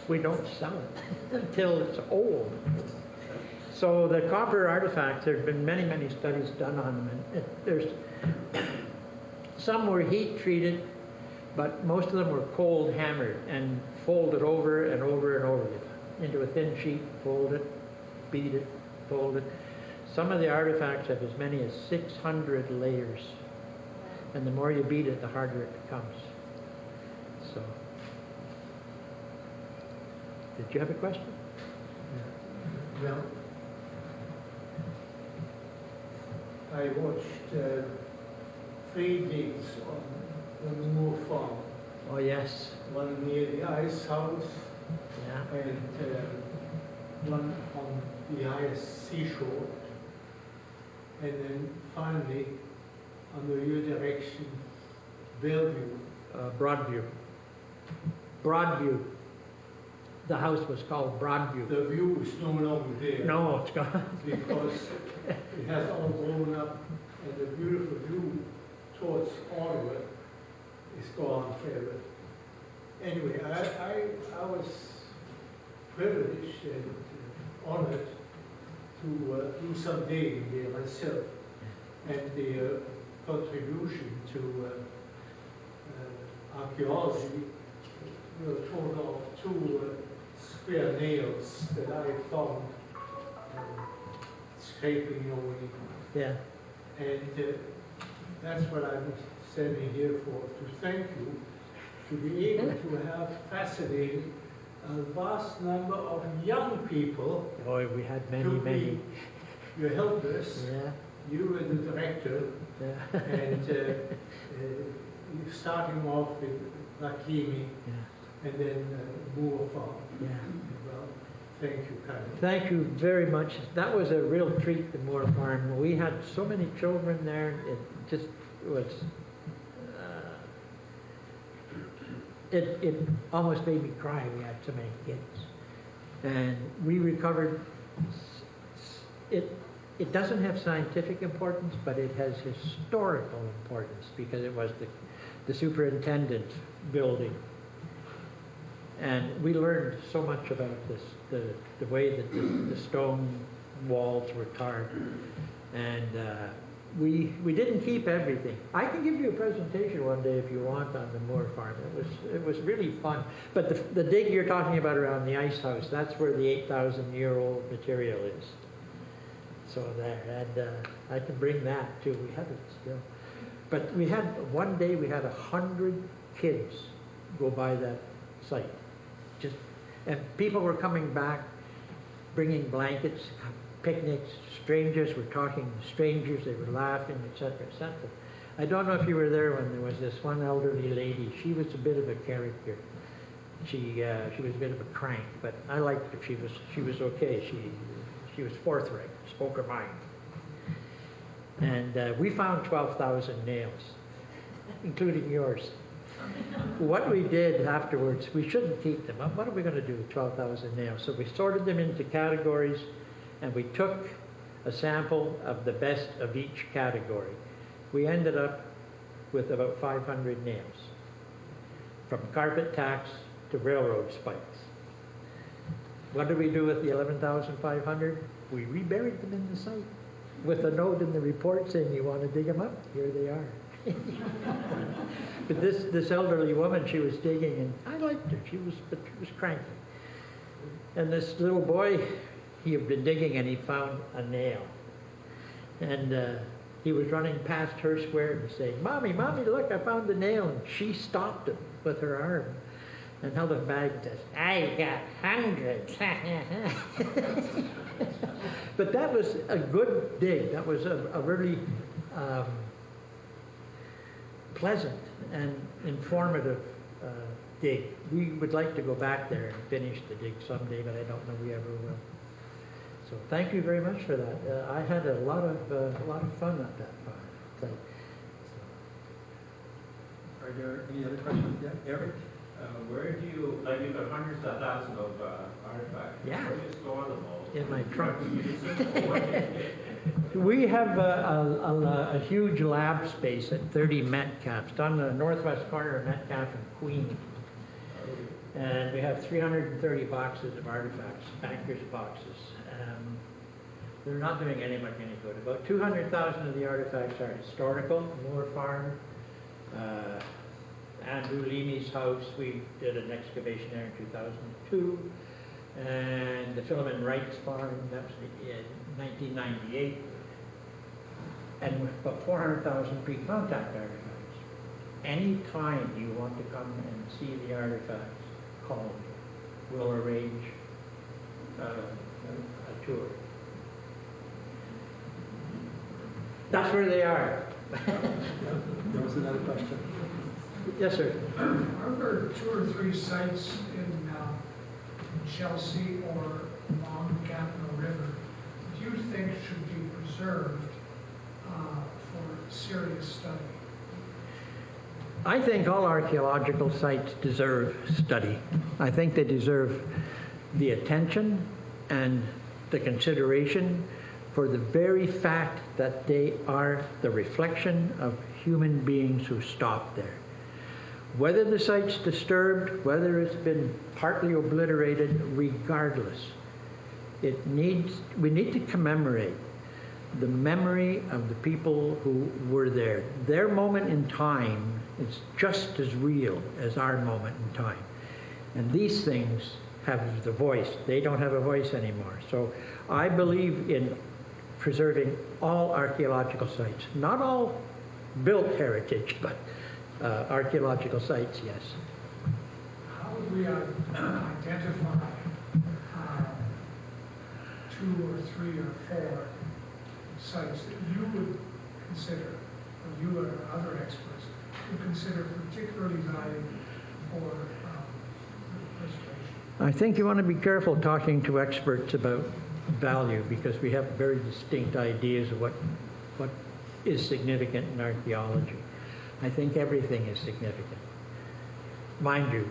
We don't sell it until it's old. So the copper artifacts, there have been many, many studies done on them. And there's some were heat treated, but most of them were cold hammered and folded over and over and over into a thin sheet, fold it, beat it, fold it. Some of the artifacts have as many as 600 layers. And the more you beat it, the harder it becomes. So, did you have a question? Well, I watched 3 digs on the Moore Farm. Oh, yes. One near the ice house Yeah. and one on the ice seashore. And then finally, under your direction, Bellevue. Broadview. Broadview. The house was called Broadview. The view is no longer there. No, it's gone. Because it has all grown up and the beautiful view towards Ottawa is gone forever. Anyway, I was privileged and honored to do some digging there myself, and the contribution to archaeology will total of 2 square nails that I found scraping away. Yeah. And that's what I'm standing here for, to thank you, to be able to have fascinated a vast number of young people. Boy, we had many, to many. be your helpers. Yeah. You were the director, Yeah. and you're starting off with Lakimi Yeah. and then Moore Farm. Yeah. Well, thank you kindly. Thank you very much. That was a real treat, the Moore Farm. We had so many children there. It just was, it almost made me cry. We had so many kids. And we recovered, it doesn't have scientific importance, but it has historical importance because it was the superintendent's building. And we learned so much about this, the way that the stone walls were carved. And we didn't keep everything. I can give you a presentation one day if you want on the Moore Farm. It was really fun. But the dig you're talking about around the ice house, that's where the 8,000-year-old material is. So there, and I can bring that too. We have it still. But one day we had 100 kids go by that site. And people were coming back, bringing blankets, picnics, strangers were talking to strangers, they were laughing, etc., etc. I don't know if you were there when there was this one elderly lady. She was a bit of a character. She was a bit of a crank, but I liked her. She was okay. She was forthright, spoke her mind. And we found 12,000 nails, including yours. What we did afterwards, we shouldn't keep them. What are we going to do with 12,000 nails? So we sorted them into categories, and we took a sample of the best of each category. We ended up with about 500 nails, from carpet tacks to railroad spikes. What did we do with the 11,500? We reburied them in the site with a note in the report saying, you want to dig them up? Here they are. But this elderly woman, she was digging, and I liked her. But she was cranky. And this little boy, he had been digging, and he found a nail. And he was running past her square and saying, "Mommy, Mommy, look, I found the nail." And she stopped him with her arm and held him back and says, "I got hundreds." But that was a good dig. That was a really pleasant and informative dig. We would like to go back there and finish the dig someday, but I don't know we ever will. So thank you very much for that. I had a lot of fun at that site. Are there any other questions? Yeah, Eric? Where do you, like you've got hundreds of thousands of artifacts. Yeah. Where do you store them all? In my trunk. What do you- We have a huge lab space at 30 Metcalf. It's on the northwest corner of Metcalf and Queen. And we have 330 boxes of artifacts, bankers' boxes. They're not doing any good. About 200,000 of the artifacts are historical. Moore Farm, Andrew Leamy's house, we did an excavation there in 2002. And the Philemon Wright's farm, that was in 1998. And about 400,000 pre-contact artifacts. Any time you want to come and see the artifacts, call me. We'll arrange a tour. That's where they are. There was another question. Yes, sir. Are there 2 or 3 sites in Chelsea or along the Gatineau River that you think should be preserved for serious study? I think all archaeological sites deserve study. I think they deserve the attention and the consideration for the very fact that they are the reflection of human beings who stopped there. Whether the site's disturbed, whether it's been partly obliterated, regardless, we need to commemorate the memory of the people who were there. Their moment in time is just as real as our moment in time. And these things have the voice. They don't have a voice anymore. So I believe in preserving all archaeological sites. Not all built heritage, but archaeological sites, yes. How would we identify 2 or 3 or 4 sites that you would consider, or you or other experts would consider particularly valuable for preservation? I think you want to be careful talking to experts about value because we have very distinct ideas of what is significant in archaeology. I think everything is significant. Mind you,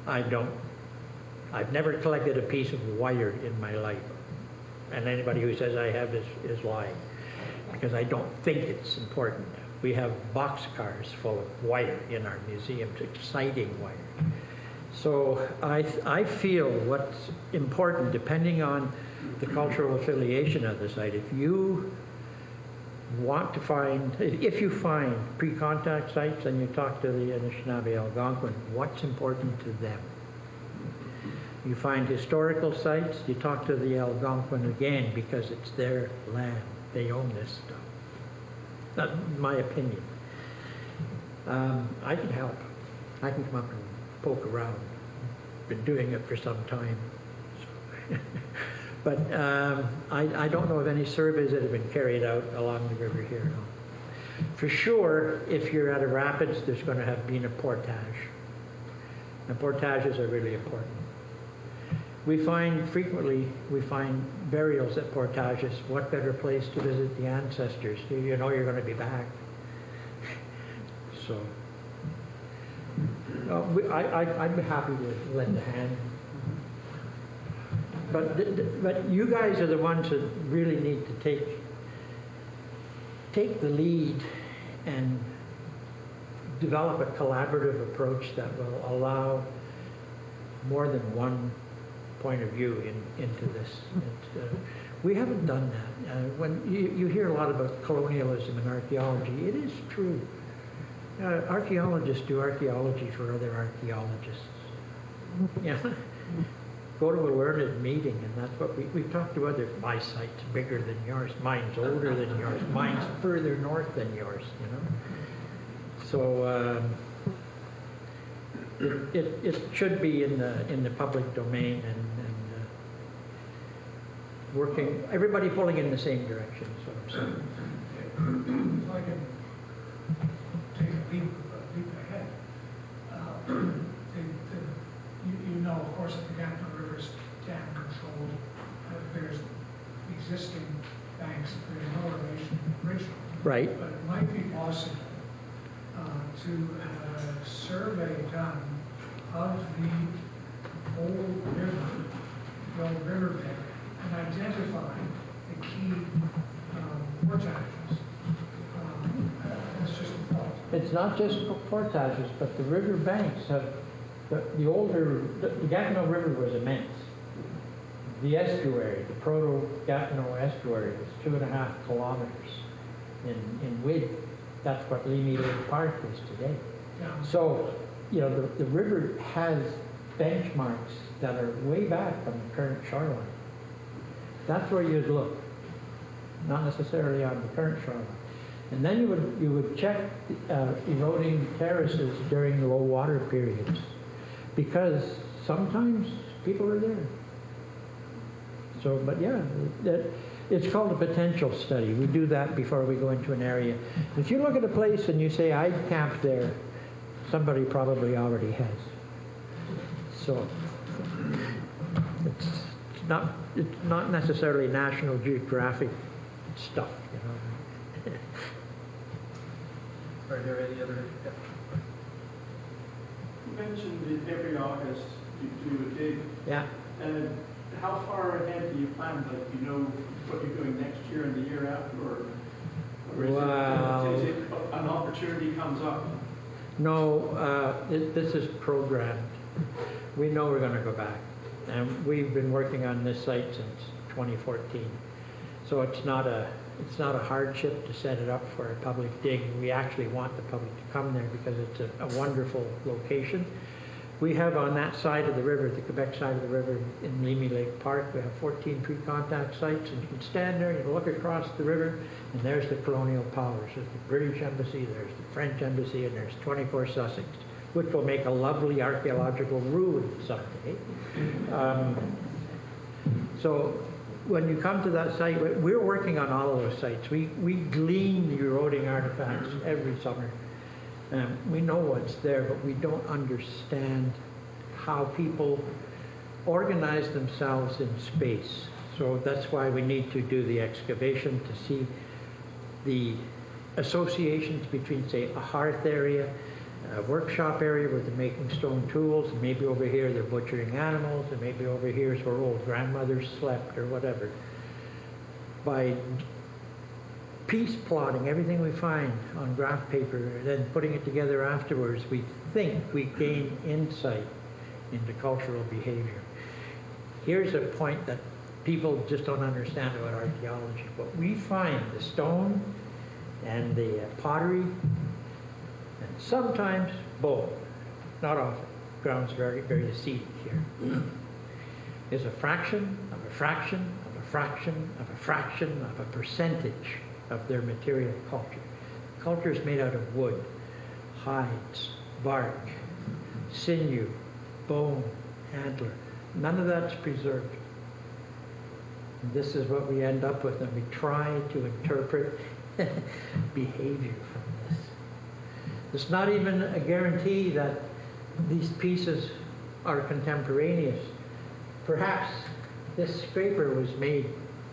I've never collected a piece of wire in my life. And anybody who says I have is lying because I don't think it's important. We have boxcars full of wire in our museums, exciting wire. So I feel what's important, depending on the cultural affiliation of the site, if you find pre-contact sites and you talk to the Anishinabe Algonquin, what's important to them? You find historical sites, you talk to the Algonquin again because it's their land. They own this stuff. That's my opinion. I can help. I can come up and poke around. Been doing it for some time. So. But I don't know of any surveys that have been carried out along the river here. No. For sure, if you're at a rapids, there's going to have been a portage. And portages are really important. Frequently, we find burials at portages. What better place to visit the ancestors? You know you're going to be back. So, I'd be happy to lend a hand. But you guys are the ones that really need to take the lead and develop a collaborative approach that will allow more than one point of view into this. We haven't done that. When you hear a lot about colonialism in archaeology, it is true. Archaeologists do archaeology for other archaeologists. Yeah. Go to a learned meeting, and that's what we've talked to others. My site's bigger than yours, mine's older than yours, mine's further north than yours, you know. So it should be in the public domain and working, everybody pulling in the same direction is what I'm saying. If I can take a leap ahead. You know, of course, that the Gatineau River is dam controlled. There's existing banks, there's no elevation original. Right. But it might be possible to have a survey done of the old river, the old riverbed, and identify the key portages. That's just a thought. It's not just portages, but the river banks have, the Gatineau River was immense. The estuary, the proto-Gatineau estuary was 2.5 kilometers in width. That's what Limy Lake Park is today. Yeah. So, you know, the river has benchmarks that are way back from the current shoreline. That's where you'd look, not necessarily on the current shoreline. And then you would check eroding terraces during low water periods, because sometimes people are there. So, but yeah, it's called a potential study. We do that before we go into an area. If you look at a place and you say, I'd camp there, somebody probably already has. So it's not necessarily National Geographic stuff, you know. Are there any other? You mentioned that every August you do a dig. Yeah. How far ahead do you plan? Like, do you know what you're doing next year and the year after, or is it an opportunity comes up? No, this is programmed. We know we're going to go back, and we've been working on this site since 2014. So it's not a hardship to set it up for a public dig. We actually want the public to come there because it's a wonderful location. We have on that side of the river, the Quebec side of the river in Limy Lake Park, we have 14 pre-contact sites, and you can stand there and you look across the river, and there's the colonial powers. There's the British Embassy, there's the French Embassy, and there's 24 Sussex, which will make a lovely archaeological ruin someday. So when you come to that site, we're working on all of those sites. We glean the eroding artifacts every summer. We know what's there, but we don't understand how people organize themselves in space. So that's why we need to do the excavation to see the associations between, say, a hearth area, a workshop area where they're making stone tools, and maybe over here they're butchering animals, and maybe over here is where old grandmothers slept or whatever. By piece plotting everything we find on graph paper and then putting it together afterwards, we think we gain insight into cultural behavior. Here's a point that people just don't understand about archaeology. What we find, the stone and the pottery, and sometimes both, not often, ground's very, very acidic here, is a fraction of a fraction of a fraction of a fraction of a percentage of their material culture. Culture is made out of wood, hides, bark, sinew, bone, antler. None of that's preserved. And this is what we end up with, and we try to interpret behavior from this. It's not even a guarantee that these pieces are contemporaneous. Perhaps this scraper was made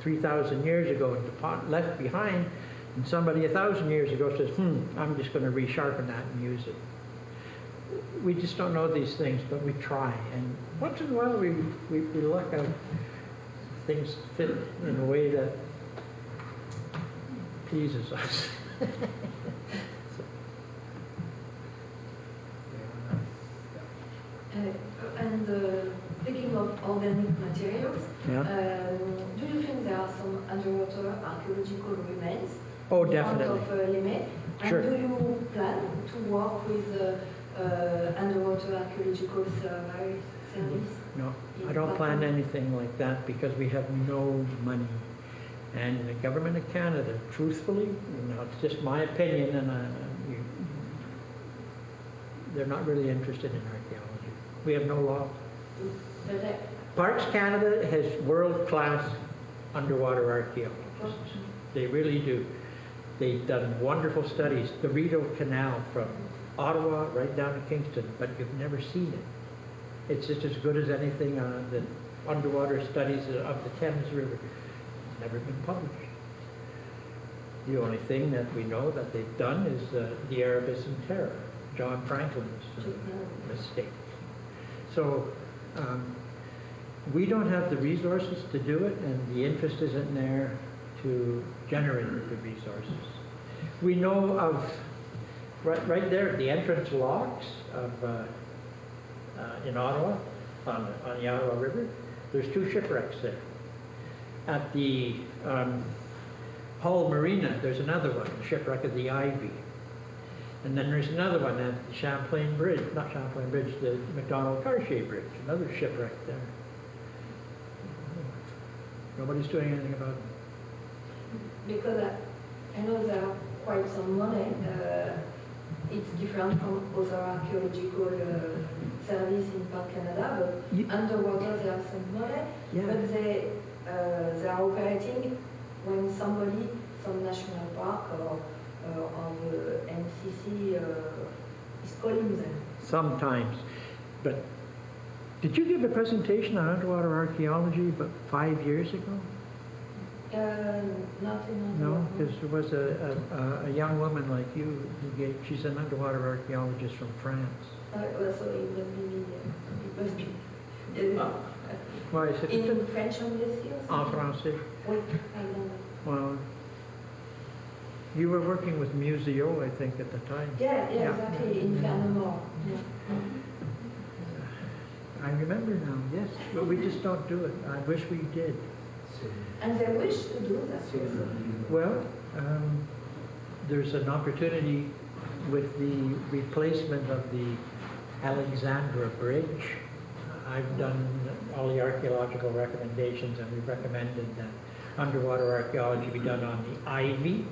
3,000 years ago and left behind, and somebody 1,000 years ago says, I'm just going to resharpen that and use it. We just don't know these things, but we try. And once in a while we luck out. Things fit in a way that pleases us. And speaking of organic materials, Yeah. do you think there are some Definitely. of limit. And Sure. do you plan to work with underwater archaeological service? No, I don't plan anything like that because we have no money. And the government of Canada, truthfully, it's just my opinion, and they're not really interested in archaeology. We have no law. But Parks Canada has world-class underwater archaeologists. They really do. They've done wonderful studies. The Rideau Canal from Ottawa right down to Kingston, but you've never seen it. It's just as good as anything on the underwater studies of the Thames River. Never been published. The only thing that we know that they've done is the Erebus and Terror, John Franklin's mistake. So we don't have the resources to do it, and the interest isn't there to generate the resources. We know of, right there at the entrance locks of, in Ottawa, on the Ottawa River, there's 2 shipwrecks there. At the Hull Marina, there's another one, the shipwreck of the Ivy. And then there's another one at the Champlain Bridge, not Champlain Bridge, the McDonald-Cartier Bridge, another shipwreck there. Nobody's doing anything about it. because I know there are quite some money. It's different from other archaeological service in Park Canada, but underwater there are some money. Yeah. But they are operating when somebody, some national park or the NCC is calling them. Sometimes. But did you give a presentation on underwater archaeology about 5 years ago? Not in No, underwater. because there was a young woman like you who gave, she's an underwater archaeologist from France. So it must be me. It must be. Why is it? In French embassy or En something? français. Oui, I don't know. Well, you were working with Museo, I think, at the time. Yeah, Yeah. exactly, in Fernmore. Yeah. I remember now, yes, but we just don't do it. I wish we did. And they wish to do that also. Well, there's an opportunity with the replacement of the Alexandra Bridge. I've done all the archaeological recommendations, and we've recommended that underwater archaeology be done on the Ivy.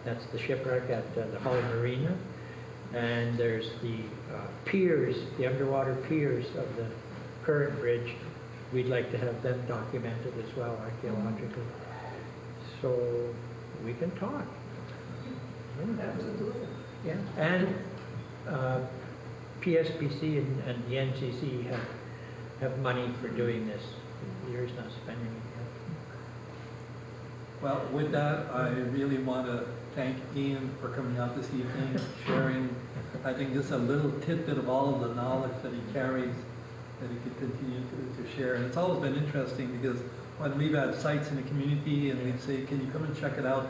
That's the shipwreck at the Hull Marina. And there's the piers, the underwater piers of the current bridge. We'd like to have them documented as well, archaeologically. So we can talk. Have to do that. Yeah. And PSPC and the NCC have money for doing this. Years not spending it yet. Well, with that, I really want to thank Ian for coming out this evening, sharing, I think, just a little tidbit of all of the knowledge that he carries, that he could continue to share. And it's always been interesting because when we've had sites in the community and we'd say, can you come and check it out?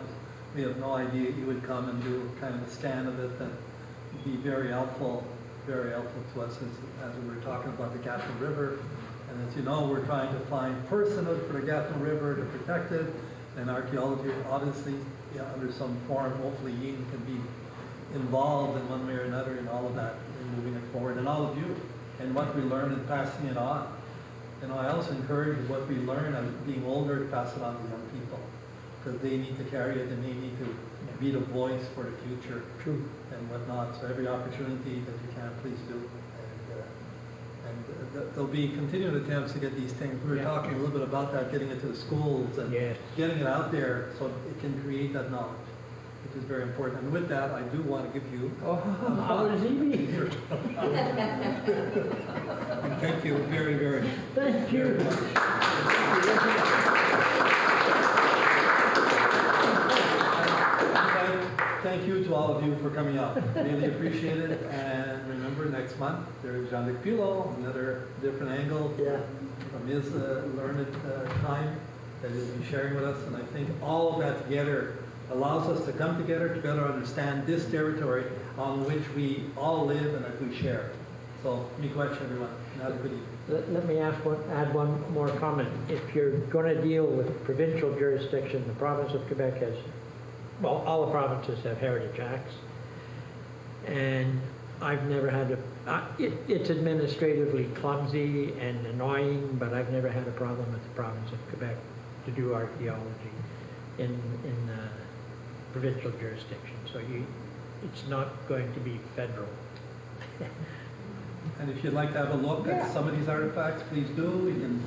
We have no idea you would come and do kind of a scan of it that would be very helpful to us as we were talking about the Gatineau River. And as you know, we're trying to find personhood for the Gatineau River to protect it. And archaeology, obviously, under some form, hopefully Ian can be involved in one way or another in all of that, in moving it forward, and all of you, and what we learn and passing it on. And I also encourage what we learn as being older to pass it on to young people, because they need to carry it and they need to be the voice for the future. True. And whatnot. So every opportunity that you can, please do. And there'll be continuing attempts to get these things. We were talking a little bit about that, getting it to the schools and Yes. getting it out there so it can create that knowledge, which is very important. And with that, I do want to give you Oh, how does he be? thank you very, very Thank you. Thank you to all of you for coming out. Really appreciate it. And remember, next month, there's Jean-Luc Pilot, another different angle from his learned time that he'll be sharing with us. And I think all of that together allows us to come together to better understand this territory on which we all live and that we share. So, miigwech, everyone. Have a good evening. Let me add one more comment. If you're going to deal with provincial jurisdiction, the province of Quebec has well, all the provinces have heritage acts. And I've never had it's administratively clumsy and annoying, but I've never had a problem with the province of Quebec to do archaeology in provincial jurisdiction. So it's not going to be federal. And if you'd like to have a look at some of these artifacts, please do. You can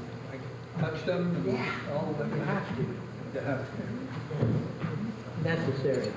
touch them. And all of them. You have to. You have to. Necessary.